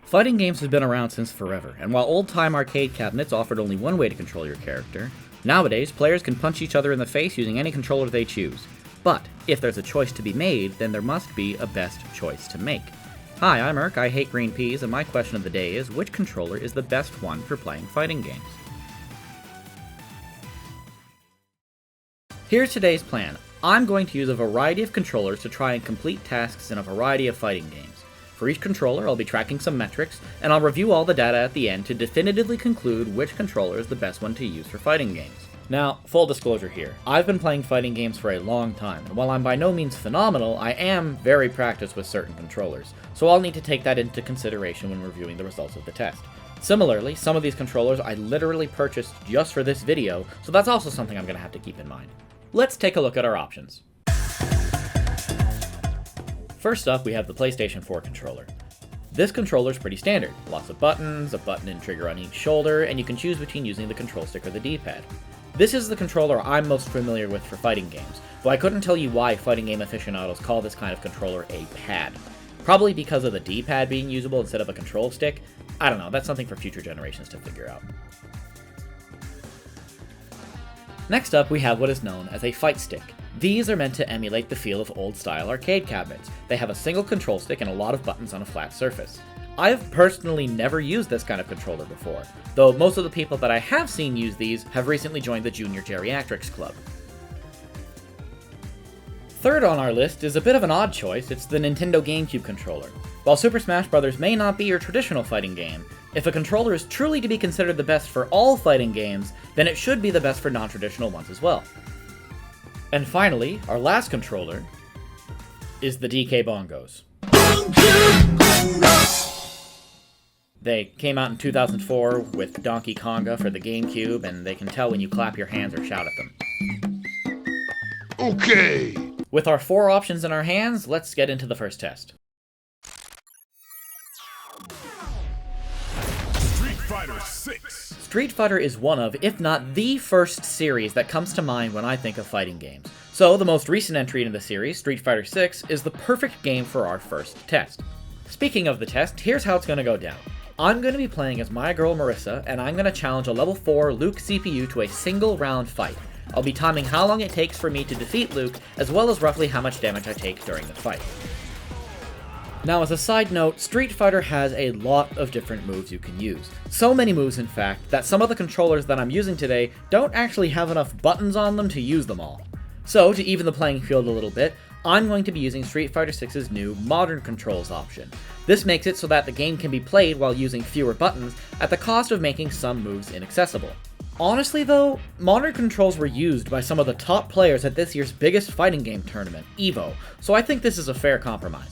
Fighting games have been around since forever, and while old-time arcade cabinets offered only one way to control your character, nowadays players can punch each other in the face using any controller they choose. But if there's a choice to be made, then there must be a best choice to make. Hi, I'm Erk, I hate green peas, and my question of the day is, which controller is the best one for playing fighting games? Here's today's plan. I'm going to use a variety of controllers to try and complete tasks in a variety of fighting games. For each controller, I'll be tracking some metrics, and I'll review all the data at the end to definitively conclude which controller is the best one to use for fighting games. Now, full disclosure here, I've been playing fighting games for a long time, and while I'm by no means phenomenal, I am very practiced with certain controllers, so I'll need to take that into consideration when reviewing the results of the test. Similarly, some of these controllers I literally purchased just for this video, so that's also something I'm going to have to keep in mind. Let's take a look at our options. First up, we have the PlayStation 4 controller. This controller is pretty standard. Lots of buttons, a button and trigger on each shoulder, and you can choose between using the control stick or the D-pad. This is the controller I'm most familiar with for fighting games, though I couldn't tell you why fighting game aficionados call this kind of controller a pad. Probably because of the D-pad being usable instead of a control stick. I don't know, that's something for future generations to figure out. Next up, we have what is known as a fight stick. These are meant to emulate the feel of old-style arcade cabinets. They have a single control stick and a lot of buttons on a flat surface. I've personally never used this kind of controller before, though most of the people that I have seen use these have recently joined the Junior Geriatrics Club. Third on our list is a bit of an odd choice. It's the Nintendo GameCube controller. While Super Smash Bros. May not be your traditional fighting game, if a controller is truly to be considered the best for all fighting games, then it should be the best for non-traditional ones as well. And finally, our last controller is the DK Bongos. They came out in 2004 with Donkey Konga for the GameCube, and they can tell when you clap your hands or shout at them. Okay! With our 4 options in our hands, let's get into the first test. Street Fighter is one of, if not the first series that comes to mind when I think of fighting games. So the most recent entry into the series, Street Fighter 6, is the perfect game for our first test. Speaking of the test, here's how it's going to go down. I'm going to be playing as my girl Marissa, and I'm going to challenge a level 4 Luke CPU to a single round fight. I'll be timing how long it takes for me to defeat Luke, as well as roughly how much damage I take during the fight. Now, as a side note, Street Fighter has a lot of different moves you can use. So many moves, in fact, that some of the controllers that I'm using today don't actually have enough buttons on them to use them all. So, to even the playing field a little bit, I'm going to be using Street Fighter 6's new Modern Controls option. This makes it so that the game can be played while using fewer buttons, at the cost of making some moves inaccessible. Honestly though, Modern Controls were used by some of the top players at this year's biggest fighting game tournament, EVO, so I think this is a fair compromise.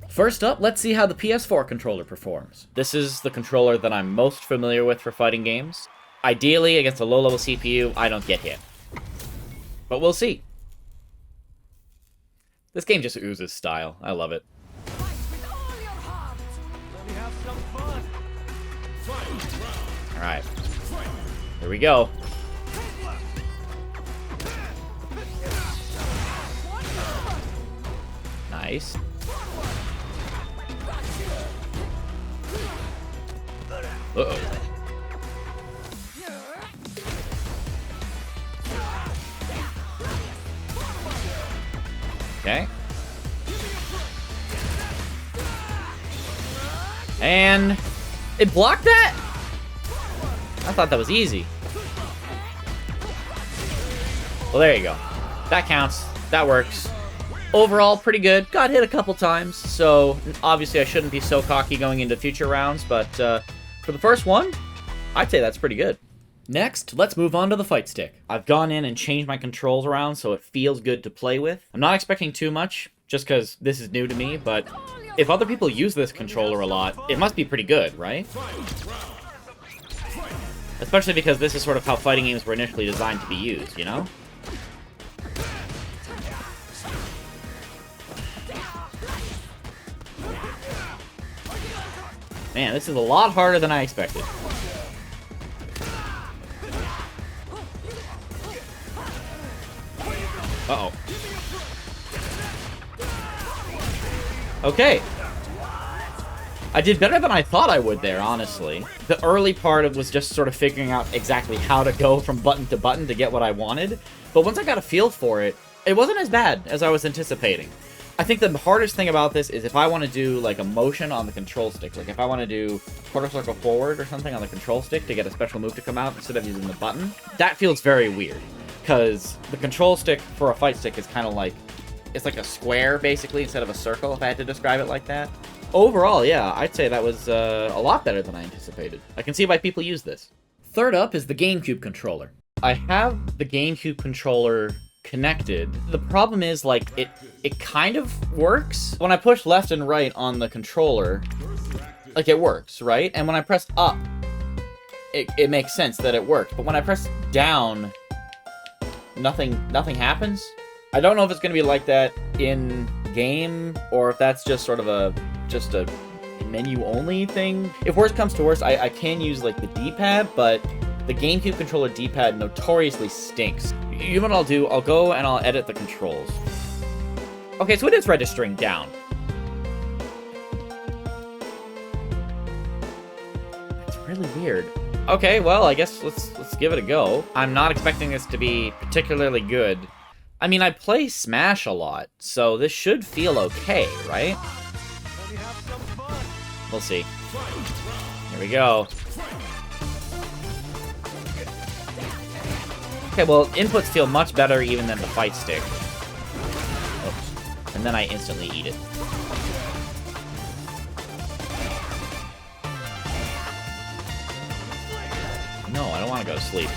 First up, let's see how the PS4 controller performs. This is the controller that I'm most familiar with for fighting games. Ideally, against a low-level CPU, I don't get hit. But we'll see. This game just oozes style. I love it. Alright. Here we go. Nice. Uh-oh. Okay. And it blocked that? I thought that was easy. Well, there you go. That counts. That works. Overall, pretty good. Got hit a couple times, so obviously I shouldn't be so cocky going into future rounds, but for the first one, I'd say that's pretty good. Next, let's move on to the fight stick. I've gone in and changed my controls around so it feels good to play with. I'm not expecting too much, just because this is new to me, but if other people use this controller a lot, it must be pretty good, right? Especially because this is sort of how fighting games were initially designed to be used, you know? Man, this is a lot harder than I expected. Uh-oh. Okay. I did better than I thought I would there, honestly. The early part was just sort of figuring out exactly how to go from button to get what I wanted. But once I got a feel for it, it wasn't as bad as I was anticipating. I think the hardest thing about this is if I want to do like a motion on the control stick, like if I want to do quarter circle forward or something on the control stick to get a special move to come out instead of using the button, that feels very weird. Because the control stick for a fight stick is kind of like, it's like a square basically instead of a circle, if I had to describe it like that. Overall, yeah, I'd say that was a lot better than I anticipated. I can see why people use this. Third up is the GameCube controller. I have the GameCube controller connected. The problem is, like, it kind of works. When I push left and right on the controller, like, it works, right? And when I press up, it makes sense that it works. But when I press down, nothing happens. I don't know if it's going to be like that in game, or if that's just sort of a menu-only thing. If worse comes to worse, I can use, like, the D-pad, but the GameCube controller D-pad notoriously stinks. You know what I'll do? I'll go and I'll edit the controls. Okay, so it is registering down. That's really weird. Okay, well, I guess let's give it a go. I'm not expecting this to be particularly good. I mean, I play Smash a lot, so this should feel okay, right? We'll see. Here we go. Okay, well, inputs feel much better even than the fight stick. Oops. And then I instantly eat it. No, I don't want to go to sleep.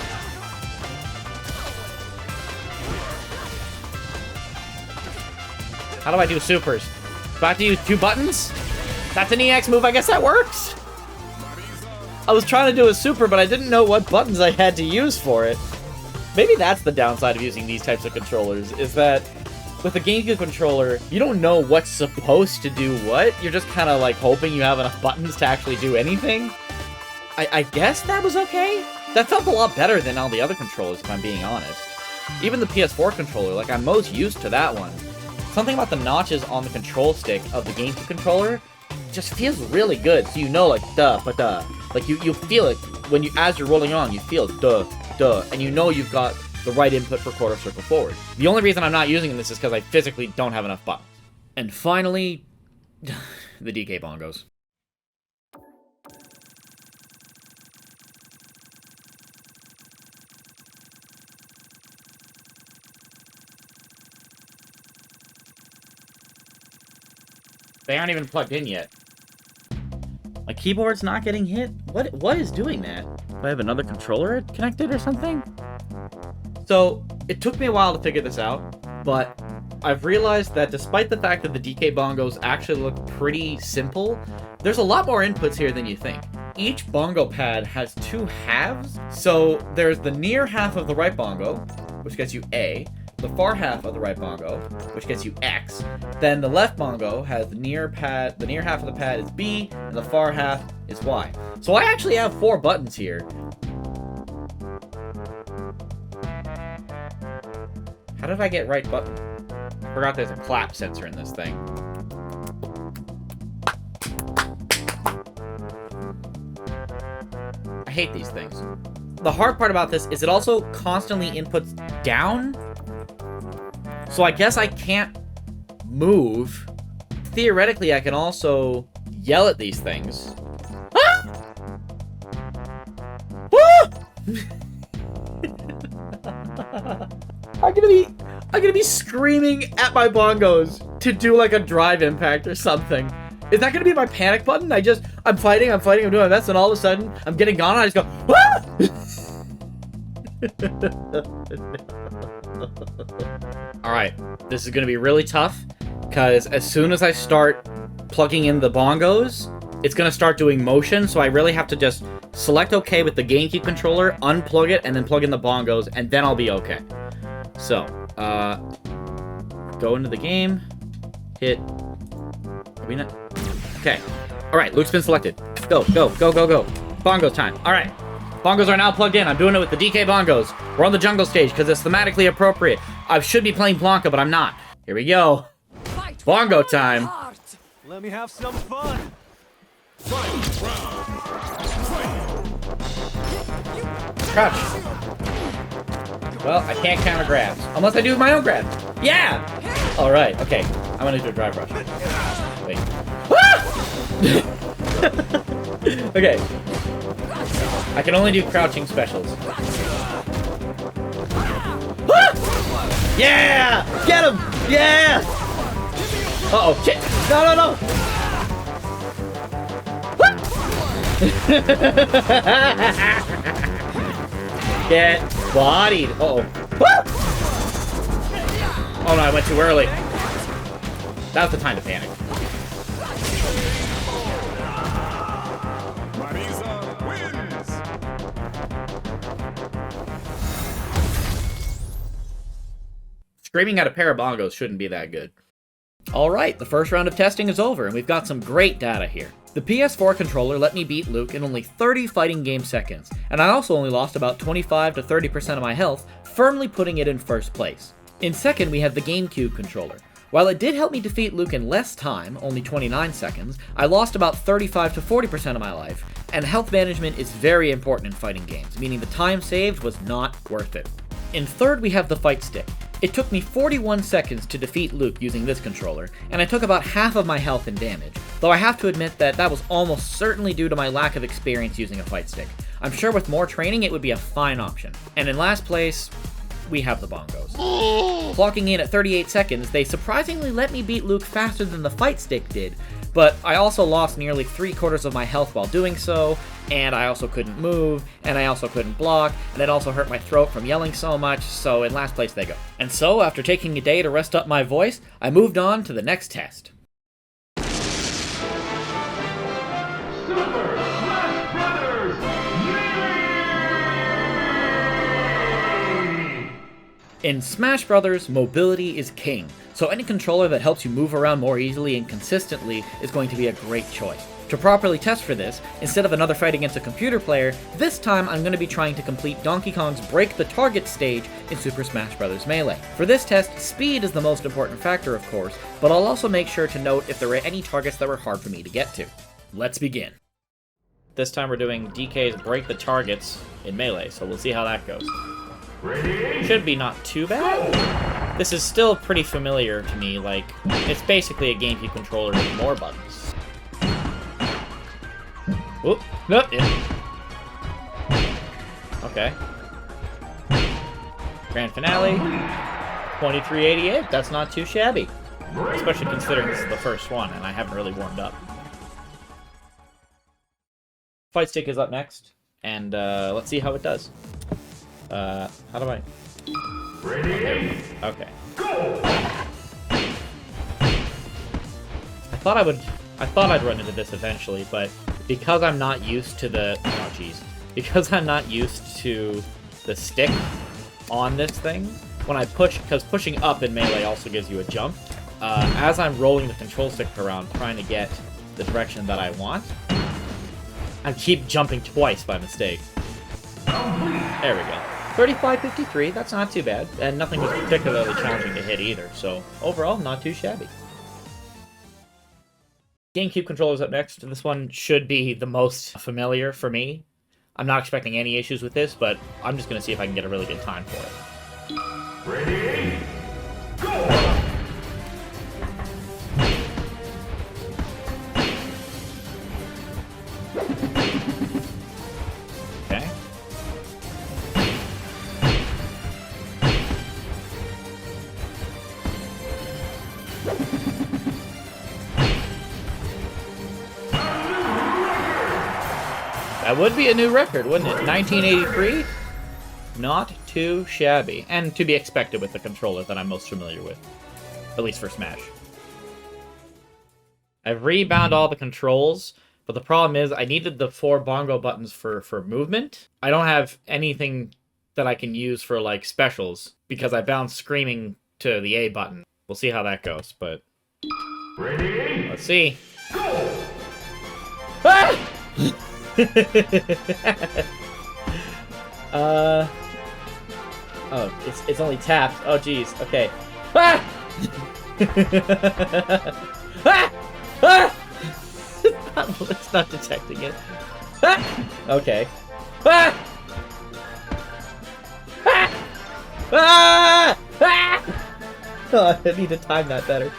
How do I do supers? Do I have to use 2 buttons? That's an EX move, I guess that works? I was trying to do a super, but I didn't know what buttons I had to use for it. Maybe that's the downside of using these types of controllers, is that with a GameCube controller, you don't know what's supposed to do what. You're just kind of like hoping you have enough buttons to actually do anything. I guess that was okay. That felt a lot better than all the other controllers, if I'm being honest. Even the PS4 controller, like, I'm most used to that one. Something about the notches on the control stick of the GameCube controller just feels really good. So you know, like, duh, but duh. Like, you feel it when you, as you're rolling on, you feel duh, duh, and you know you've got the right input for quarter circle forward. The only reason I'm not using this is because I physically don't have enough buttons. And finally, the DK Bongos. They aren't even plugged in yet. My keyboard's not getting hit? What is doing that? Do I have another controller connected or something? So, it took me a while to figure this out, but I've realized that despite the fact that the DK Bongos actually look pretty simple, there's a lot more inputs here than you think. Each bongo pad has 2 halves, so there's the near half of the right bongo, which gets you A, the far half of the right bongo, which gets you X. Then the left bongo has the near half of the pad is B, and the far half is Y. So I actually have 4 buttons here. How did I get right button? I forgot there's a clap sensor in this thing. I hate these things. The hard part about this is it also constantly inputs down. So I guess I can't move. Theoretically, I can also yell at these things. Ah! Ah! I'm gonna be screaming at my bongos to do like a drive impact or something. Is that gonna be my panic button? I'm fighting, I'm doing my best, and all of a sudden, I'm getting gone, and I just go, ah! Alright, this is gonna be really tough, because as soon as I start plugging in the bongos, it's gonna start doing motion, so I really have to just select OK with the GameCube controller, unplug it, and then plug in the bongos, and then I'll be okay. So, go into the game, hit, okay. Alright, Luke's been selected. Go, go, go, go, go. Bongos time. Alright. Bongos are now plugged in. I'm doing it with the DK Bongos. We're on the jungle stage because it's thematically appropriate. I should be playing Blanca, but I'm not. Here we go. Bongo time. Let me have some fun. crouch. Well, I can't counter grabs. Unless I do my own grabs. Yeah! Alright, okay. I'm gonna do a drive rush. Wait. Okay. I can only do crouching specials. Yeah! Get him! Yeah! Uh-oh, shit! No, no, no! Get bodied! Uh-oh. Oh no, I went too early. That was the time to panic. Screaming at a pair of bongos shouldn't be that good. Alright, the first round of testing is over, and we've got some great data here. The PS4 controller let me beat Luke in only 30 fighting game seconds, and I also only lost about 25 to 30% of my health, firmly putting it in first place. In second, we have the GameCube controller. While it did help me defeat Luke in less time, only 29 seconds, I lost about 35 to 40% of my life, and health management is very important in fighting games, meaning the time saved was not worth it. In third, we have the fight stick. It took me 41 seconds to defeat Luke using this controller, and I took about half of my health and damage, though I have to admit that that was almost certainly due to my lack of experience using a fight stick. I'm sure with more training it would be a fine option. And in last place, we have the bongos. Clocking in at 38 seconds, they surprisingly let me beat Luke faster than the fight stick did, but I also lost nearly 3/4 of my health while doing so, and I also couldn't move, and I also couldn't block, and it also hurt my throat from yelling so much, so in last place they go. And so, after taking a day to rest up my voice, I moved on to the next test. In Smash Bros., mobility is king, so any controller that helps you move around more easily and consistently is going to be a great choice. To properly test for this, instead of another fight against a computer player, this time I'm going to be trying to complete Donkey Kong's Break the Target stage in Super Smash Bros. Melee. For this test, speed is the most important factor, of course, but I'll also make sure to note if there were any targets that were hard for me to get to. Let's begin. This time we're doing DK's Break the Targets in Melee, so we'll see how that goes. Ready? Should be not too bad. This is still pretty familiar to me, like, it's basically a GameCube controller with more buttons. Oop, nope, yeah. Okay. Grand Finale, 2388, that's not too shabby. Especially considering this is the first one, and I haven't really warmed up. Fight stick is up next, and let's see how it does. How do I... Ready? Okay. Go! I thought I'd run into this eventually, but because I'm not used to the... Oh, jeez. Because I'm not used to the stick on this thing, when I push... Because pushing up in Melee also gives you a jump. As I'm rolling the control stick around, trying to get the direction that I want, I keep jumping twice by mistake. There we go. 35-53, that's not too bad, and nothing was particularly challenging to hit either, so overall, not too shabby. GameCube controller's up next. This one should be the most familiar for me. I'm not expecting any issues with this, but I'm just going to see if I can get a really good time for it. Ready? Go! That would be a new record, wouldn't it? 1983? Not too shabby. And to be expected with the controller that I'm most familiar with. At least for Smash. I've rebound all the controls, but the problem is I needed the 4 bongo buttons for movement. I don't have anything that I can use for, like, specials, because I bound screaming to the A button. We'll see how that goes, but... Ready? Let's see. Go! Ah! Oh, it's only tapped. Oh, jeez. Okay. Ah! Ah! Ah! It's not detecting it. Ah! Okay. Ah! Ah! Ah! Oh, I need to time that better.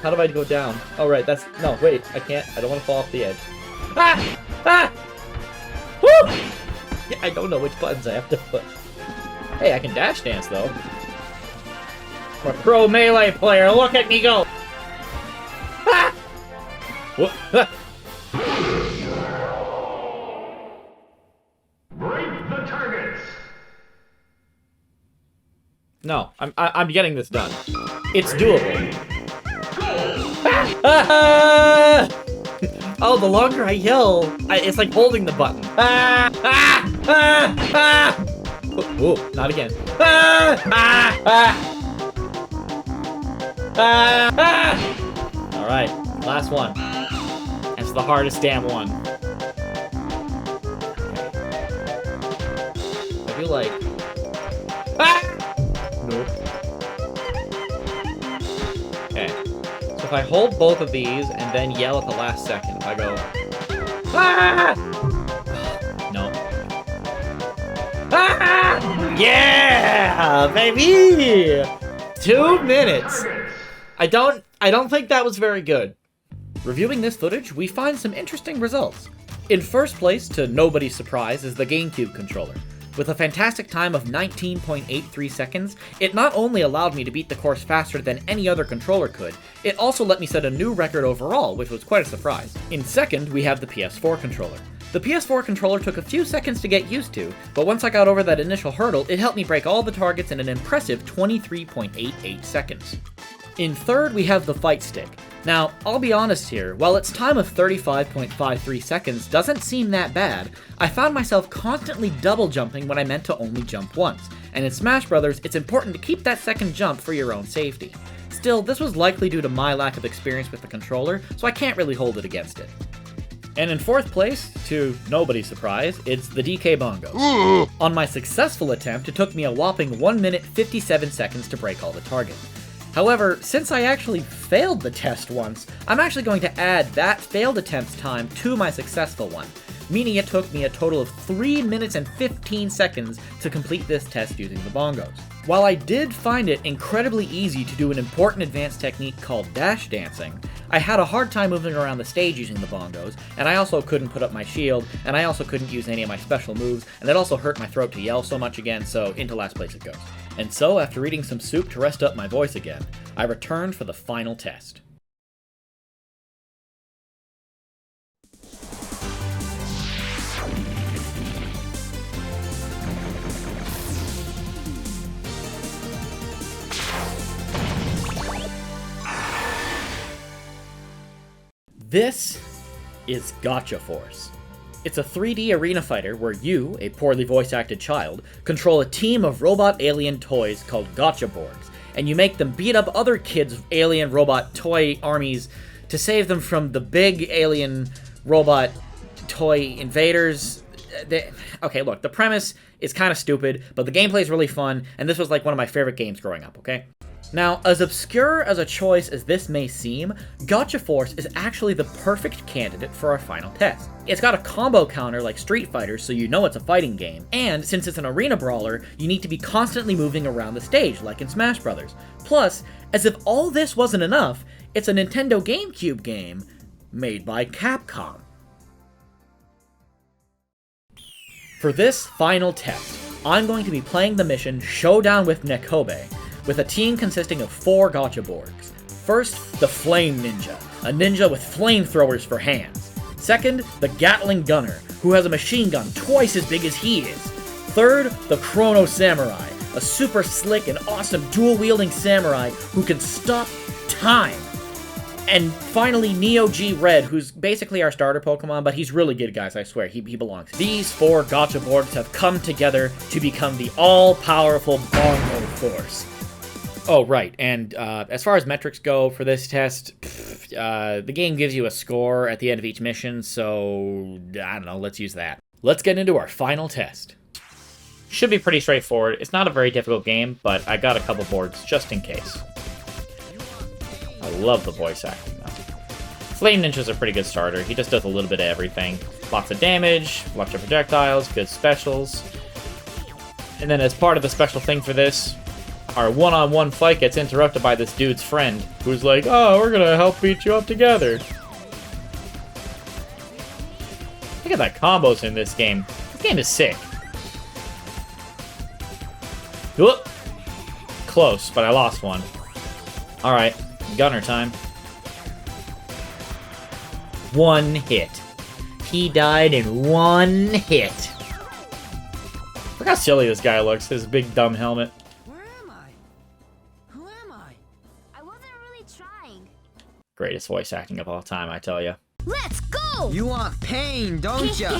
How do I go down? Oh, right, that's... No, wait, I can't. I don't want to fall off the edge. Ah! Ah! Woo! Yeah, I don't know which buttons I have to push. Hey, I can dash dance, though. I'm a pro melee player. Look at me go! Ah! Whoop. Ah! Break the targets! No, I'm getting this done. It's doable. Ah! Oh, the longer I yell, it's like holding the button. Ah! Ah! Ah! Ah! Oh, not again. Ah! Ah! Ah! Ah! Ah! All right, last one. It's the hardest damn one. Okay. I feel like. Ah! Nope. Okay. So if I hold both of these and then yell at the last second, if I go, ah! No. Ah! Yeah, baby! 2 minutes. I don't think that was very good. Reviewing this footage, we find some interesting results. In first place, to nobody's surprise, is the GameCube controller. With a fantastic time of 19.83 seconds, it not only allowed me to beat the course faster than any other controller could, it also let me set a new record overall, which was quite a surprise. In second, we have the PS4 controller. The PS4 controller took a few seconds to get used to, but once I got over that initial hurdle, it helped me break all the targets in an impressive 23.88 seconds. In third, we have the fight stick. Now, I'll be honest here, while its time of 35.53 seconds doesn't seem that bad, I found myself constantly double jumping when I meant to only jump once, and in Smash Bros, it's important to keep that second jump for your own safety. Still, this was likely due to my lack of experience with the controller, so I can't really hold it against it. And in fourth place, to nobody's surprise, it's the DK Bongos. On my successful attempt, it took me a whopping 1 minute 57 seconds to break all the targets. However, since I actually failed the test once, I'm actually going to add that failed attempt's time to my successful one, meaning it took me a total of 3 minutes and 15 seconds to complete this test using the Bongos. While I did find it incredibly easy to do an important advanced technique called dash dancing, I had a hard time moving around the stage using the Bongos, and I also couldn't put up my shield, and I also couldn't use any of my special moves, and it also hurt my throat to yell so much again, so into last place it goes. And so, after eating some soup to rest up my voice again, I returned for the final test. This is Gotcha Force. It's a 3D arena fighter where you, a poorly voice-acted child, control a team of robot alien toys called Gotcha Borgs, and you make them beat up other kids' alien robot toy armies to save them from the big alien robot toy invaders. Okay, look, the premise is kind of stupid, but the gameplay is really fun, and this was like one of my favorite games growing up, okay? Now, as obscure as a choice as this may seem, Gotcha Force is actually the perfect candidate for our final test. It's got a combo counter like Street Fighter, so you know it's a fighting game, and since it's an arena brawler, you need to be constantly moving around the stage, like in Smash Bros. Plus, as if all this wasn't enough, it's a Nintendo GameCube game made by Capcom. For this final test, I'm going to be playing the mission Showdown with Nekobe, with a team consisting of 4 Gotcha Borgs. First, the Flame Ninja, a ninja with flamethrowers for hands. Second, the Gatling Gunner, who has a machine gun twice as big as he is. Third, the Chrono Samurai, a super slick and awesome dual-wielding samurai who can stop time. And finally, Neo G Red, who's basically our starter Pokemon, but he's really good, guys, I swear, he belongs. These 4 Gotcha Borgs have come together to become the all-powerful Bongo Force. Oh, right, and as far as metrics go for this test, the game gives you a score at the end of each mission, so I don't know, let's use that. Let's get into our final test. Should be pretty straightforward. It's not a very difficult game, but I got a couple boards just in case. I love the voice acting, though. Flame Ninja's a pretty good starter. He just does a little bit of everything. Lots of damage, lots of projectiles, good specials. And then as part of the special thing for this, our one-on-one fight gets interrupted by this dude's friend, who's like, oh, we're gonna help beat you up together. Look at that combos in this game. This game is sick. Whoop! Close, but I lost one. Alright, gunner time. One hit. He died in one hit. Look how silly this guy looks, his big dumb helmet. Where am I? Who am I? I wasn't really trying. Greatest voice acting of all time, I tell you. Let's go! You want pain, don't ya?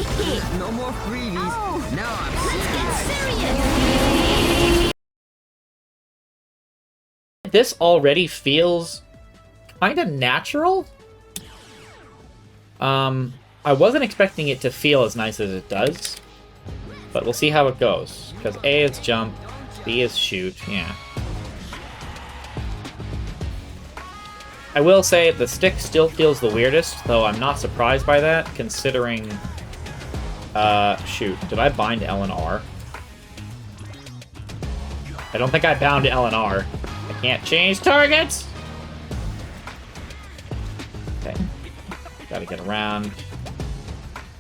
No more freebies. Oh. Now I'm Let's serious. get serious! This already feels kind of natural. I wasn't expecting it to feel as nice as it does, but we'll see how it goes. Because A is jump, B is shoot, yeah. I will say the stick still feels the weirdest, though I'm not surprised by that, considering... shoot, did I bind L and R? I don't think I bound L and R. I can't change targets! Okay. Gotta get around.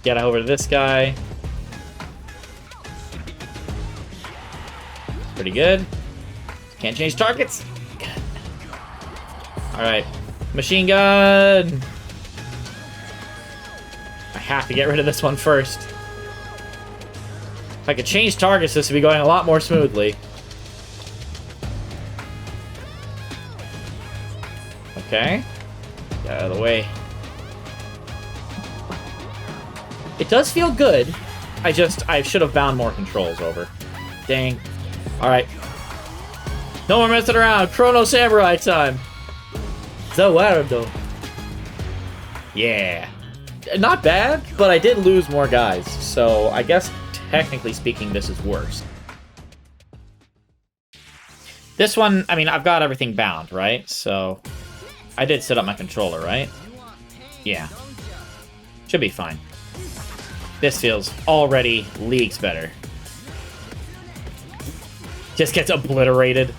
Get over to this guy. Pretty good. Can't change targets. Good. Alright. Machine gun! I have to get rid of this one first. If I could change targets, this would be going a lot more smoothly. Okay. Get out of the way. It does feel good. I should have bound more controls over. Dang. Alright. No more messing around. Chrono Samurai time. Zawardo. Yeah. Not bad, but I did lose more guys. So I guess, technically speaking, this is worse. This one, I mean, I've got everything bound, right? So I did set up my controller, right? Yeah. Should be fine. This feels already leagues better. Just gets obliterated.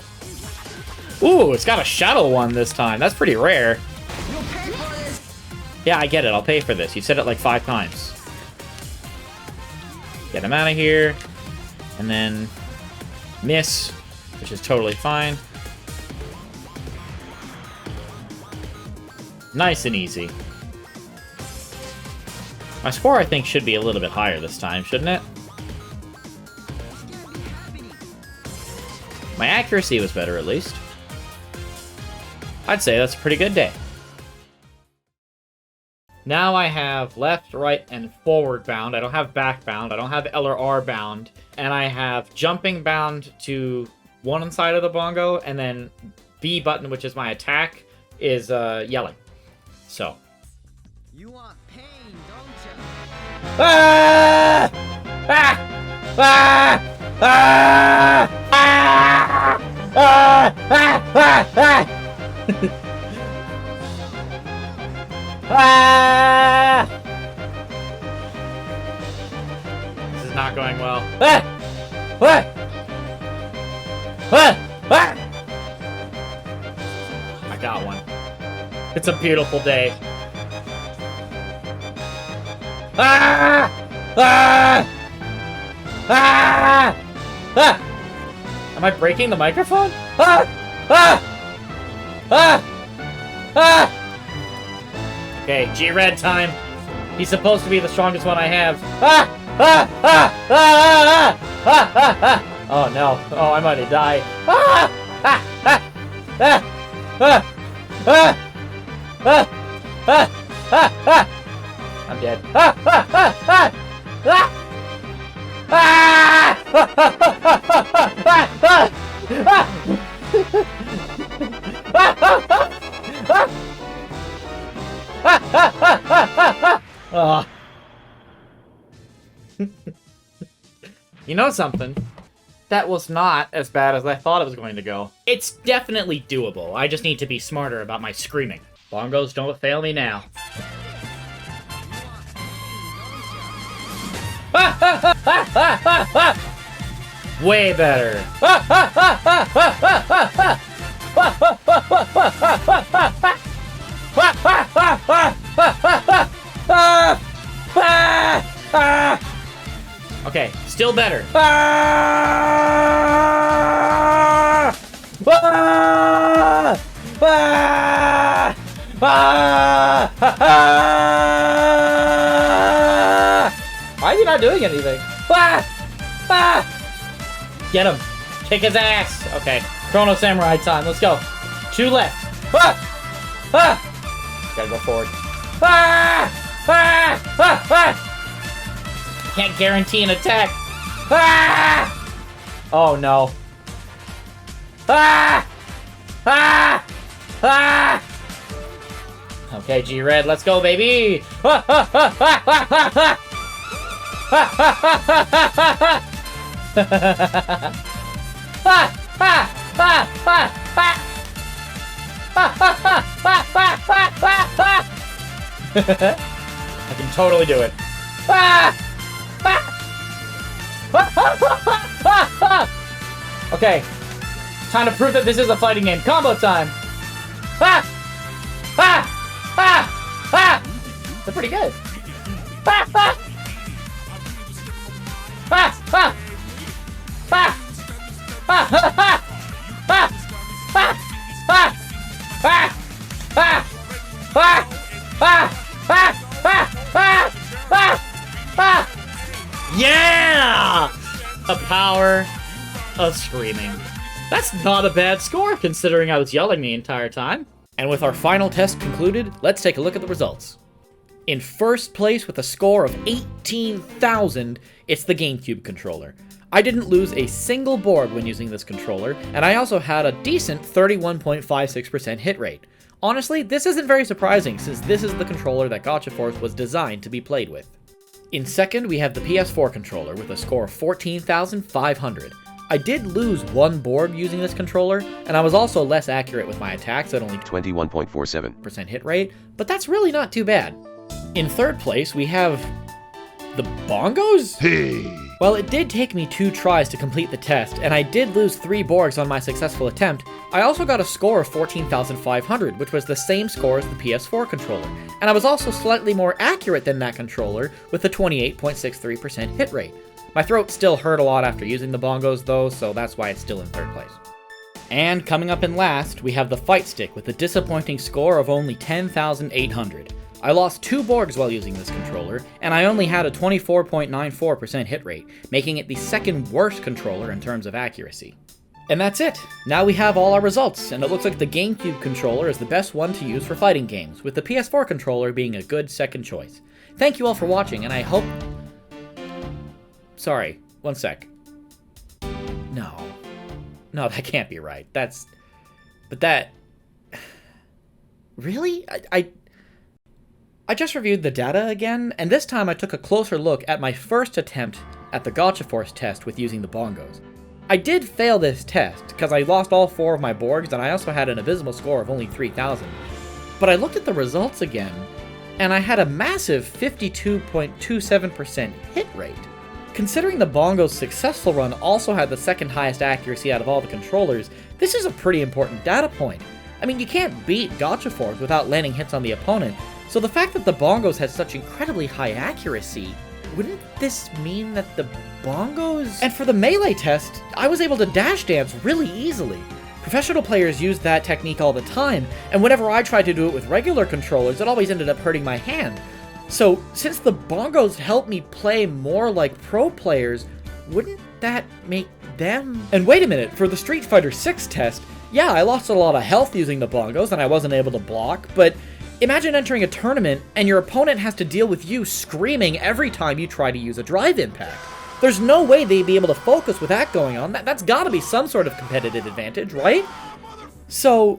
Ooh, it's got a shadow one this time. That's pretty rare. Yeah, I get it. I'll pay for this. You've said it like 5 times. Get him out of here. And then miss, which is totally fine. Nice and easy. My score, I think, should be a little bit higher this time, shouldn't it? My accuracy was better, at least. I'd say that's a pretty good day. Now I have left, right, and forward bound. I don't have back bound. I don't have L or R bound. And I have jumping bound to one side of the bongo, and then B button, which is my attack, is yelling. So. You want pain, don't ya? Ah! Ah! Ah! Ah! Ah! Ah! Ah! Ah! Ah! This is not going well. Ah! Ah! Ah! Ah! I got one. It's a beautiful day. Ah! Ah! Ah! Ah! Am I breaking the microphone? Ah! Ah! Ah! Ah! Okay, G-Red time. He's supposed to be the strongest one I have. Ah! Ah! Ah! Ah! Ah! Ah! Ah! Oh no. Oh, I might have died. Ah! Ah! Ah! Ah! Ah! Ah! Ah! Ah! Ah! Ah! I'm dead. Ah! Ah! Ah! Ah! Ah! Ah! You know something? That was not as bad as I thought it was going to go. It's definitely doable. I just need to be smarter about my screaming. Bongos, don't fail me now. Way better. Okay, still better. Why is he not doing anything? Get him. Kick his ass. Okay, Chrono Samurai time. Let's go. 2 left. Gotta go forward. Can't guarantee an attack. Oh no. Okay, G-Red, let's go, baby. I can totally do it. Okay, time to prove that this is a fighting game. Combo time. They're pretty good. Yeah! The power of screaming. That's not a bad score, considering I was yelling the entire time. And with our final test concluded, let's take a look at the results. In first place with a score of 18,000, it's the GameCube controller. I didn't lose a single board when using this controller, and I also had a decent 31.56% hit rate. Honestly, this isn't very surprising, since this is the controller that Gotcha Force was designed to be played with. In second, we have the PS4 controller with a score of 14,500. I did lose one board using this controller, and I was also less accurate with my attacks at only 21.47% hit rate, but that's really not too bad. In third place, we have the Bongos? Hey! Well, it did take me 2 tries to complete the test, and I did lose 3 Borgs on my successful attempt. I also got a score of 14,500, which was the same score as the PS4 controller, and I was also slightly more accurate than that controller with a 28.63% hit rate. My throat still hurt a lot after using the Bongos though, so that's why it's still in third place. And coming up in last, we have the Fight Stick with a disappointing score of only 10,800. I lost 2 Borgs while using this controller, and I only had a 24.94% hit rate, making it the second worst controller in terms of accuracy. And that's it! Now we have all our results, and it looks like the GameCube controller is the best one to use for fighting games, with the PS4 controller being a good second choice. Thank you all for watching, and I hope... Sorry, one sec. No, that can't be right. But that... Really? I just reviewed the data again, and this time I took a closer look at my first attempt at the Gotcha Force test with using the Bongos. I did fail this test, because I lost all 4 of my Borgs, and I also had an abysmal score of only 3,000. But I looked at the results again, and I had a massive 52.27% hit rate. Considering the Bongos' successful run also had the second highest accuracy out of all the controllers, this is a pretty important data point. I mean, you can't beat Gotcha Force without landing hits on the opponent, so the fact that the Bongos had such incredibly high accuracy, wouldn't this mean that the Bongos... And for the melee test, I was able to dash dance really easily. Professional players use that technique all the time, and whenever I tried to do it with regular controllers, it always ended up hurting my hand. So, since the Bongos help me play more like pro players, wouldn't that make them... And wait a minute, for the Street Fighter 6 test, yeah, I lost a lot of health using the Bongos and I wasn't able to block, but imagine entering a tournament and your opponent has to deal with you screaming every time you try to use a drive impact. There's no way they'd be able to focus with that going on. That's gotta be some sort of competitive advantage, right? So,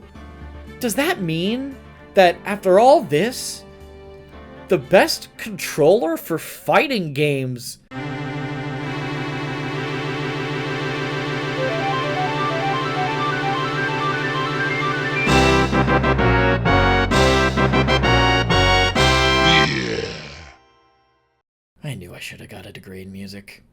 does that mean that after all this, the best controller for fighting games... I knew I should have got a degree in music.